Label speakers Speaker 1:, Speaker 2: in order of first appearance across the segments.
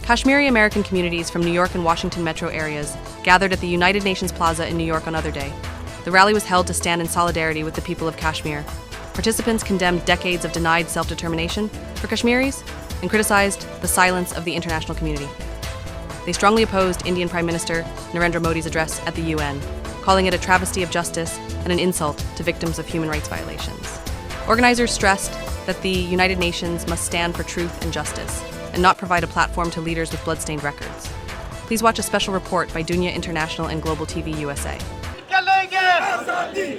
Speaker 1: Kashmiri American communities from New York and Washington metro areas gathered at the United Nations Plaza in New York on Other Day. The rally was held to stand in solidarity with the people of Kashmir. Participants condemned decades of denied self-determination for Kashmiris and criticized the silence of the international community. They strongly opposed Indian Prime Minister Narendra Modi's address at the UN, calling it a travesty of justice and an insult to victims of human rights violations. Organizers stressed that the United Nations must stand for truth and justice and not provide a platform to leaders with bloodstained records. Please watch a special report by Dunya International and Global TV USA.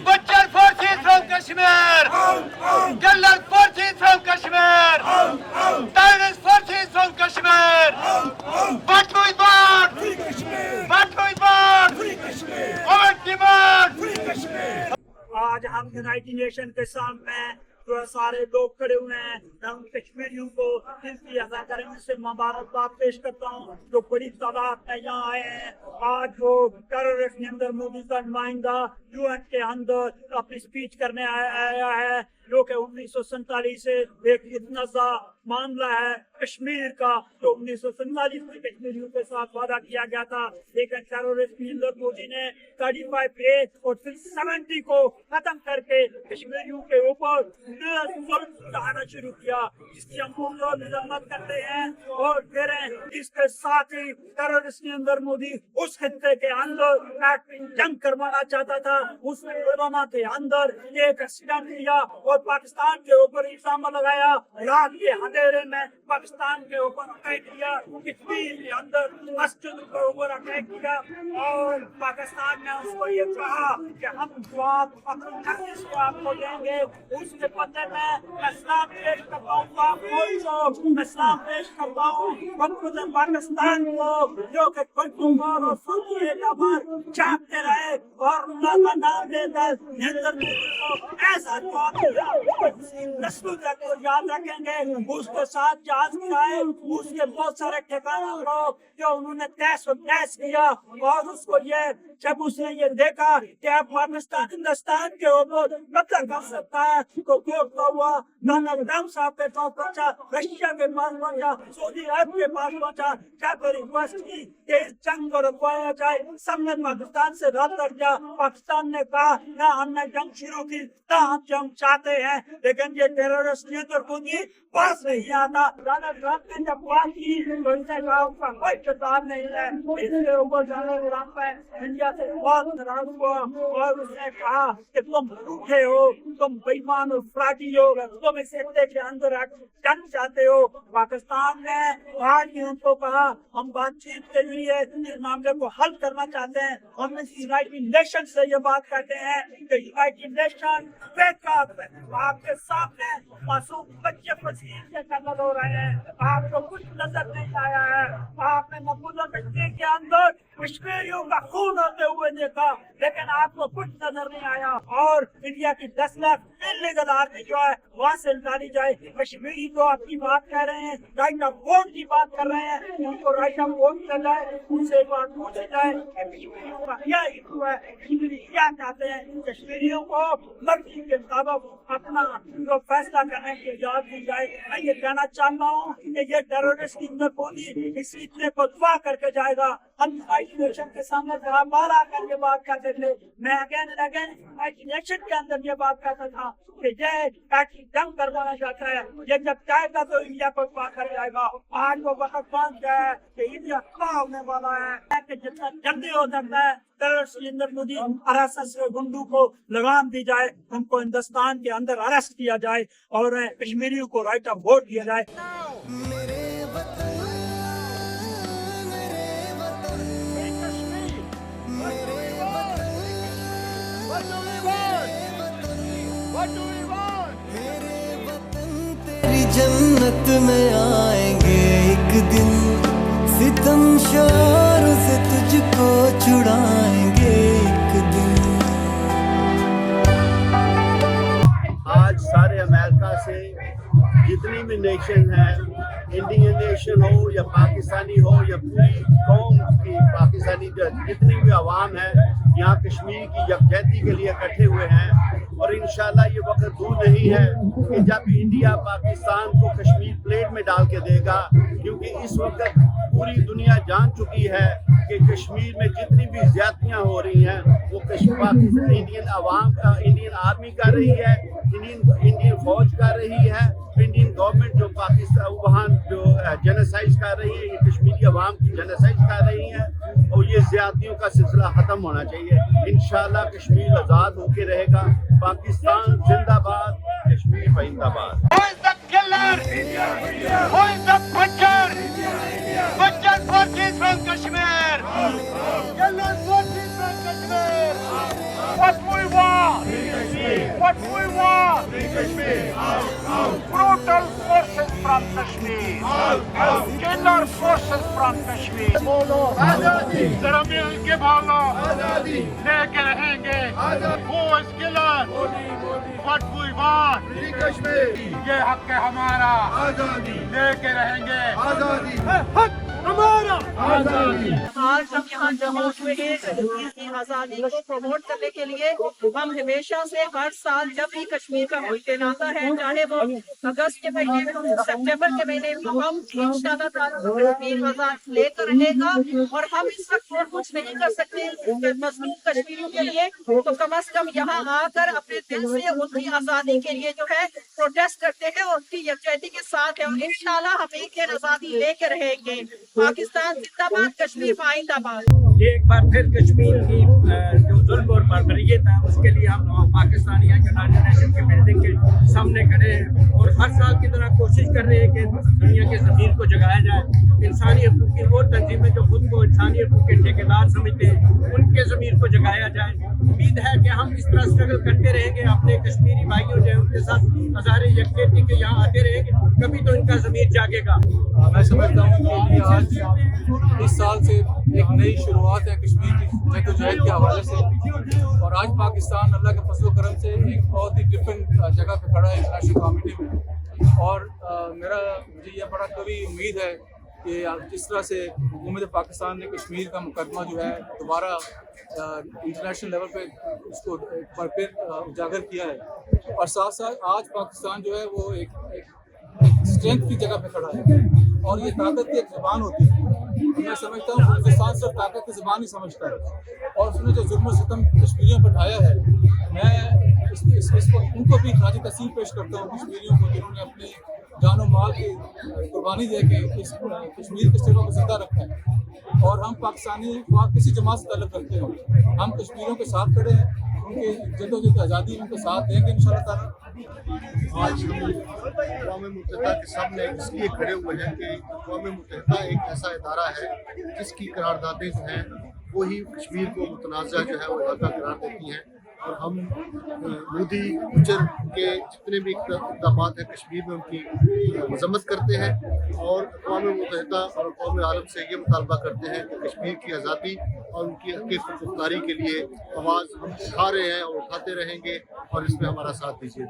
Speaker 2: Butcher forces from Kashmir! Killer forces from Kashmir! Terrorist forces from Kashmir! What do we want? Free Kashmir! What do we want? Free Kashmir! Our demand! Free Kashmir!
Speaker 3: आज हम United nation के सामने जो सारे लोग खड़े हुए हैं, मैं उन कश्मीरियों को दिल की अदा करने से मुबारकबाद पेश करता हूँ जो बड़ी तादाद में यहाँ आए हैं। आज वो टेररिस्ट नरेंद्र मोदी का नुमाइंदा यूएन के अंदर अपनी स्पीच करने आया है, जो कि 1947 से एक इतना सा मामला है कश्मीर का, जो 1947 में कश्मीरियों के साथ वादा किया गया था, लेकिन टेररिस्ट नरेंद्र मोदी ने 35A और 70 को खत्म करके कश्मीरियों के ऊपर जुल्म शुरू किया, जिसकी हम मजम्मत करते हैं और कह रहे हैं। इसके साथ ही टेररिस्ट नरेंद्र मोदी उस खत्ते के अंदर जंग करवाना चाहता था, उसने पुलवामा के अंदर एक एक्सीडेंट किया और पाकिस्तान के ऊपर इल्जाम लगाया, रात के अंधेरे में पाकिस्तान के ऊपर अटैक किया, कश्मीर के अंदर मस्जिद के ऊपर अटैक किया और पाकिस्तान ने उसको ये कहा कि हम जवाब अपनी से आपको देंगे। उसके बदले में इस्लाम पेश करता हूँ, इस्लाम पेश करता हूँ पाकिस्तान को, जो कि चाहते रहे और अल्लाह का नाम देकर नरेंद्र मोदी को ऐसा जवाब नस्लों तक को याद रखेंगे। उसके साथ जांच कराए, उसके बहुत सारे ठिकाना लोग जो उन्होंने तहस किया और उसको ये जब उसने ये देखा कि अब पाकिस्तान हिंदुस्तान के ऊपर कब्जा कर सकता है तो क्या हुआ, डोनाल्ड ट्रम्प साहब के पास पहुंचा, रशिया के पास पहुंचा, सऊदी अरब के पास पहुंचा, जाकर रिक्वेस्ट की कि जंग को रुकवाया जाए। सबने पाकिस्तान से रद्द किया। पाकिस्तान ने कहा ना हमने जंग शुरू की, ना हम जंग चाहते हैं, लेकिन ये टेररिस्ट नरेंद्र मोदी पास नहीं आता। डोनाल्ड ट्रम्प ने जब बात की तो इनसे कहा उसका कोई किताब नहीं है, इसके ऊपर डोनाल्ड ट्रम्प है इंडिया से बहुत नाराज हुआ और उसने कहा कि तुम झूठे हो, तुम बेईमान हो, फ्राडी हो, तुम इस हिस्से के अंदर जंग चाहते हो। पाकिस्तान ने आज ही उनको कहा हम बातचीत के लिए इस मामले को हल करना चाहते हैं। हम यूनाइटेड नेशन से ये बात करते हैं कि यूनाइटेड नेशन आपके सामने मासूम बच्चे फसील से कत्ल हो रहे हैं, आपको कुछ नजर नहीं आया है। आपने मकबूजा कश्मीर के अंदर कश्मीरियों का खून होते हुए देखा, लेकिन आपको कुछ नजर नहीं आया। और इंडिया की 10 लाख इल्लीगल आर्मी जो है वहाँ से निकाली जाए। कश्मीरी तो आपकी बात कर रहे हैं, राइट ऑफ वोट की बात कर रहे हैं, उनको राइट ऑफ वोट मिल जाए, उनसे एक बार पूछा जाए कश्मीरियों का क्या इशू है, कश्मीरी क्या चाहते हैं। कश्मीरियों को मर्जी के मुताबिक अपना जो फैसला करने की इजाजत दी जाए। मैं ये कहना चाहता हूँ कि ये टेररिस्ट नरेंद्र मोदी इस इतने को दुआ करके जाएगा। हम यूनाइटेड नेशन के सामने बार आकर के बात करते थे, मैं अगेन यूनाइटेड नेशन के अंदर ये बात करता था कि ये जंग करवाना चाहता है, ये जब चाहेगा तो इंडिया को कर जाएगा। आज वो वक्त पहुंच गया है कि इंडिया खड़ा होने वाला है कि जितना जल्दी हो सकता है टेररिस्ट नरेंद्र मोदी RSS गुंडों को लगाम दी जाए, उनको हिंदुस्तान के अंदर अरेस्ट किया जाए और कश्मीरियों को राइट ऑफ वोट दिया जाए।
Speaker 4: तेरी जन्नत में आएंगे एक दिन, सितम शोर से तुझको छुड़ाएंगे एक दिन।
Speaker 5: आज सारे अमेरिका से जितनी भी नेशन है, इंडियन नेशन हो या पाकिस्तानी हो या पूरी कौम की पाकिस्तानी जितनी भी आवाम है, यहाँ कश्मीर की यकजहती के लिए इकट्ठे हुए हैं। और इंशाल्लाह ये वक्त दूर नहीं है कि जब इंडिया पाकिस्तान को कश्मीर प्लेट में डाल के देगा, क्योंकि इस वक्त पूरी दुनिया जान चुकी है कि कश्मीर में जितनी भी ज्यादतियाँ हो रही हैं वो पाकिस्तान इंडियन आर्मी कर रही है, इंडियन फौज कर रही है, इंडियन गवर्नमेंट जो पाकिस्तान वहाँ जो जेनोसाइड कर रही है, ये कश्मीरी अवाम की जेनोसाइड कर रही है और ये ज्यादतियों का सिलसिला ख़त्म होना चाहिए। इंशाल्लाह कश्मीर आज़ाद होके रहेगा। पाकिस्तान जिंदाबाद, कश्मीर जिंदाबाद।
Speaker 2: Who is the killer? Who is the butcher? Butcher forces from Kashmir. Killer forces from Kashmir. What we want? What we want? Brutal forces from Kashmir. Killer forces from Kashmir. बोलो आजादी, जरा मिल के बोलो आजादी, लेके रहेंगे। Who is killer? What we want? Kashmir. ये हक है हमारा, आजादी, लेके रहेंगे आजादी, हक हमारा आजादी।
Speaker 6: आज हम यहाँ जमा हुए हैं कश्मीर की आज़ादी को प्रमोट करने के लिए। हम हमेशा से हर साल जब भी कश्मीर का कोई दिन आता है, चाहे वो अगस्त के महीने में हो, सितंबर के महीने में, हम इंशाअल्लाह कश्मीर आज़ाद लेकर रहेगा। और हम इस वक्त और कुछ नहीं कर सकते मजलूम कश्मीरियों के लिए, तो कम से कम यहाँ आकर अपने दिल से उनकी आज़ादी के लिए जो है प्रोटेस्ट करते हैं और उनकी यकजहती के साथ है। और इंशाअल्लाह हम एक दिन आज़ादी लेकर रहेंगे। पाकिस्तान जिंदाबाद, कश्मीर जिंदाबाद।
Speaker 3: एक बार फिर कश्मीर की जो जुल्म और बर्बरियत है उसके लिए हम पाकिस्तानी यूनाइटेड नेशन के बिल्डिंग के सामने खड़े हैं और हर साल की तरह कोशिश कर रहे हैं कि दुनिया के ज़मीर को जगाया जाए। इंसानी हकूक़ की वो तंजीमें जो खुद को इंसानी हकूक़ के ठेकेदार समझते हैं, उनके ज़मीर को जगाया जाए। उम्मीद है कि हम इस तरह स्ट्रगल करते रहेंगे, अपने कश्मीरी भाइयों जो है उनके साथ हज़ारे यकजहती के यहाँ आते रहेंगे, कभी तो इनका ज़मीर जागेगा।
Speaker 7: मैं समझता हूँ कि ये आज इस साल से एक नई शुरुआत है कश्मीर की जद्दोजहद के हवाले से। और आज पाकिस्तान अल्लाह के फजल करम से एक बहुत ही डिफरेंट जगह पे खड़ा है इंटरनेशनल कम्युनिटी में। और मुझे ये बड़ा कभी उम्मीद है कि जिस तरह से हुकूमत पाकिस्तान ने कश्मीर का मुकदमा जो है दोबारा इंटरनेशनल लेवल पे उसको एक बार फिर उजागर किया है। और साथ साथ आज पाकिस्तान जो है वो एक स्ट्रेंथ की जगह पे खड़ा है और ये ताकत की एक ज़बान होती है। मैं समझता हूँ पाकिस्तान सिर्फ ताकत की ज़बान ही समझता है और उसने जो जुल्म सितम कश्मीरियों पर ढाया है, मैं इस वक्त उनको भी खाजी तस्सीर पेश करता हूँ कश्मीरियों को, जिन्होंने अपनी जान माल की कुर्बानी दे के इस कश्मीर के सिवा को जिंदा रखा है। और हम पाकिस्तानी किसी जमात से ताल्लुक़ रखते हैं, हम कश्मीरियों के साथ खड़े हैं, उनके जद्दोजहद आज़ादी उनके साथ देंगे इंशाअल्लाह ताला।
Speaker 8: आज हम अक़वाम मुत्तहिदा के सामने इसलिए खड़े हुए हैं कि अक़वाम मुत्तहिदा एक ऐसा इदारा है जिसकी करारदादें जो हैं वही कश्मीर को मुतनाज़ा जो है वो इलाका करार देती हैं। और हम मोदी गुजर के जितने भी इक़दामात हैं कश्मीर में उनकी मज़म्मत करते हैं और अक़वाम मुत्तहिदा और अक़वाम आलम से ये मुतालबा करते हैं कि कश्मीर की आज़ादी और उनकी हक़ ख़ुदमुख्तारी के लिए आवाज़ हम उठा रहे हैं और उठाते रहेंगे और इसमें हमारा साथ दीजिए।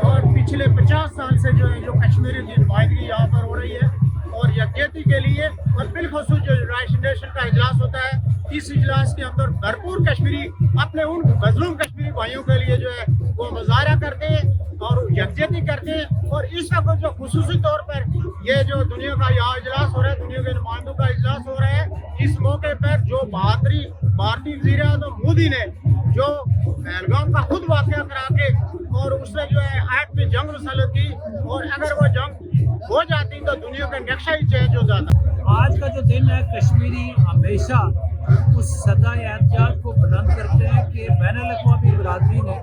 Speaker 9: और पिछले 50 साल से जो है जो कश्मीरी की नुमाइंदगी यहाँ पर हो रही है और यकजहती के लिए और बिलखुसूस जो यूनाइटेड नेशन का इजलास होता है, इस इजलास के अंदर भरपूर कश्मीरी अपने उन मजलूम कश्मीरी भाइयों के लिए जो है वो मुजाहरा करते हैं और यकजहती करते हैं। और इस वक्त जो खुसूसी तौर पर ये जो दुनिया का यहाँ इजलास हो रहा है, दुनिया के नुमाइंदों का इजलास हो रहा है, इस मौके पर जो भारतीय वज़ीर-ए-आज़म मोदी ने जो पहलगाम का खुद वाक़या करा के और उससे जो है आयत जंग मुसल्लत की, और अगर वो जंग हो जाती तो दुनिया का नक्शा ही चेंज हो जाता।
Speaker 3: आज का जो दिन है, कश्मीरी हमेशा उस सदाए एहतजाज को बुलंद करते हैं कि बैनुल अक़वामी बरादरी ने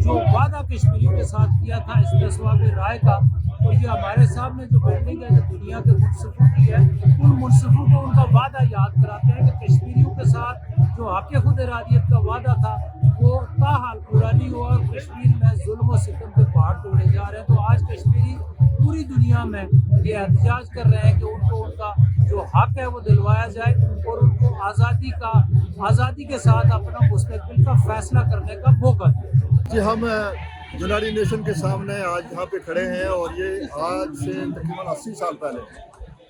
Speaker 3: जो वादा कश्मीरियों के साथ किया था इस तस्वाब राय का, और ये हमारे सामने जो बिल्डिंग है जो दुनिया के मुनसिफों की है, उन मुनसिफों को उनका वादा याद कराते हैं कि कश्मीरियों के साथ जो हक़ खुद इरादियत का वादा था वो ताहाल पूरा नहीं हुआ और कश्मीर में जुल्म और सितम के पहाड़ तोड़े जा रहे हैं। तो आज कश्मीरी पूरी दुनिया में ये एहतजाज कर रहे हैं कि उनको उनका जो हक है वो दिलवाया जाए और उनको आज़ादी के साथ अपना मुस्तक़बिल का फैसला करने का मौका दें।
Speaker 8: जी, हम यूनाइटेड नेशन के सामने आज यहाँ पे खड़े हैं और ये आज से तकरीबन 80 साल पहले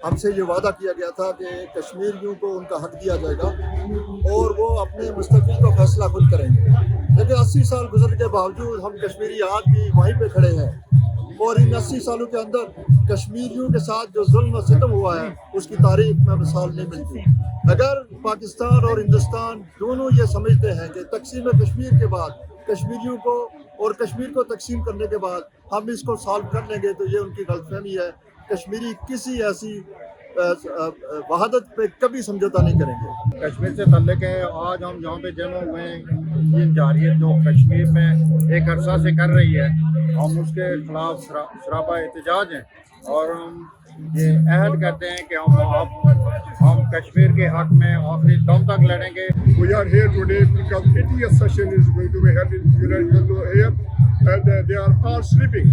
Speaker 8: हमसे ये वादा किया गया था कि कश्मीरियों को उनका हक दिया जाएगा और वो अपने मुस्तक़बिल का फैसला खुद करेंगे। लेकिन 80 साल गुजरने के बावजूद हम कश्मीरी आज भी वहीं पे खड़े हैं। اور ان 80 سالوں کے اندر کشمیریوں کے ساتھ جو ظلم و ستم ہوا ہے اس کی تاریخ میں مثال نہیں ملتی. اگر پاکستان اور ہندوستان دونوں یہ سمجھتے ہیں کہ تقسیم کشمیر کے بعد کشمیریوں کو اور کشمیر کو تقسیم کرنے کے بعد ہم اس کو سالو کر لیں گے تو یہ ان کی غلط فہمی ہے. کشمیری کسی ایسی وحدت پہ کبھی سمجھوتا نہیں کریں گے.
Speaker 10: کشمیر سے تعلق ہے. آج ہم جہاں پہ جمع ہوئے ہیں یہ جارحیت جو کشمیر میں ایک عرصہ سے کر رہی ہے, ہم اس کے خلاف سراپا احتجاج ہیں اور ہم یہ عہد کرتے ہیں کہ ہم کشمیر کے حق میں آخری دم تک لڑیں گے.
Speaker 11: We are here today because 80th session is going to be held in United here and they are all sleeping.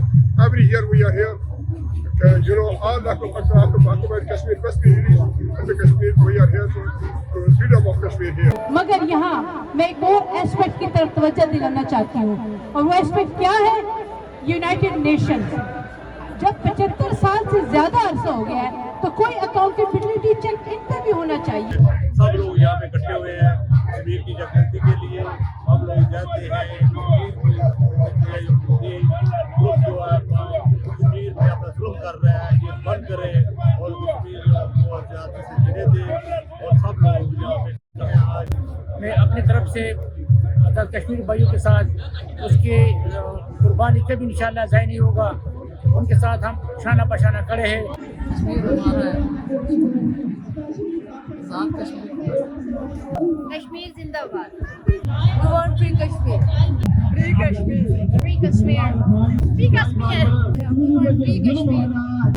Speaker 11: Every year we are here. All the occupied Kashmir must be released and the Kashmir we are here for freedom of Kashmir here.
Speaker 12: مگر یہاں میں ایک اور aspect کی طرف توجہ دلانا چاہتی ہوں اور وہ ایسپیکٹ کیا ہے؟ United nations. جب 75 سال سے زیادہ عرصہ ہو گیا ہے تو کوئی اکاؤنٹیبلٹی چیک ان پہ بھی ہونا چاہیے.
Speaker 5: سب لوگ یہاں پہ اکٹھے ہوئے ہیں کشمیر کی جگہتی کے لیے. ہم لوگ چاہتے ہیں کہ گروپ جو ہے کشمیر میں اپنا ظلم کر رہا ہے یہ بند کرے اور کشمیر کو آزادی سے جنے دے اور سب لوگ یہاں پہ آج.
Speaker 13: میں اپنی طرف سے کشمیر بھائیوں کے ساتھ اس کی قربانی کبھی انشاءاللہ ضائع نہیں ہوگا. ان کے ساتھ ہم شانہ بشانہ کھڑے ہیں.
Speaker 14: کشمیر ہمارا ہے, کشمیر زندہ باد. We want free Kashmir. Free Kashmir. Free Kashmir. Free Kashmir. We want free Kashmir.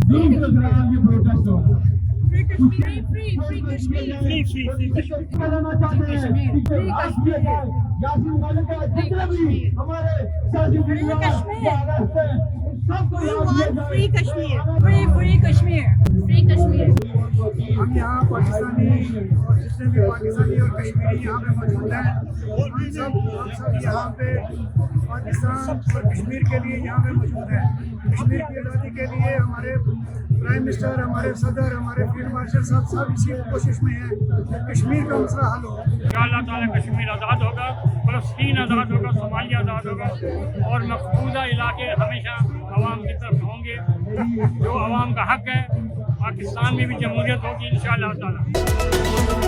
Speaker 14: Free Kashmir. Free Kashmir. Free Kashmir. Free Kashmir. Free Kashmir. Free Kashmir. We want free Kashmir. Free Kashmir. Free Kashmir.
Speaker 9: ہم یہاں پاکستانی اور جتنے بھی پاکستانی اور کشمیری یہاں پہ موجود ہیں, ہم سب یہاں پہ پاکستان اور کشمیر کے لیے یہاں پہ موجود ہیں. کشمیر کی آزادی کے لیے ہمارے پرائم منسٹر, ہمارے صدر, ہمارے فیلڈ مارشل صاحب سب اسی کوشش میں ہیں کہ کشمیر کا مسئلہ حل ہو.
Speaker 13: اللہ تعالیٰ کشمیر آزاد ہوگا, فلسطین آزاد ہوگا, صومالیہ آزاد ہوگا اور مقبوضہ علاقے ہمیشہ عوام کی طرف ہوں گے. جو عوام کا حق ہے, پاکستان میں بھی جمہوریت ہوگی انشاءاللہ تعالیٰ.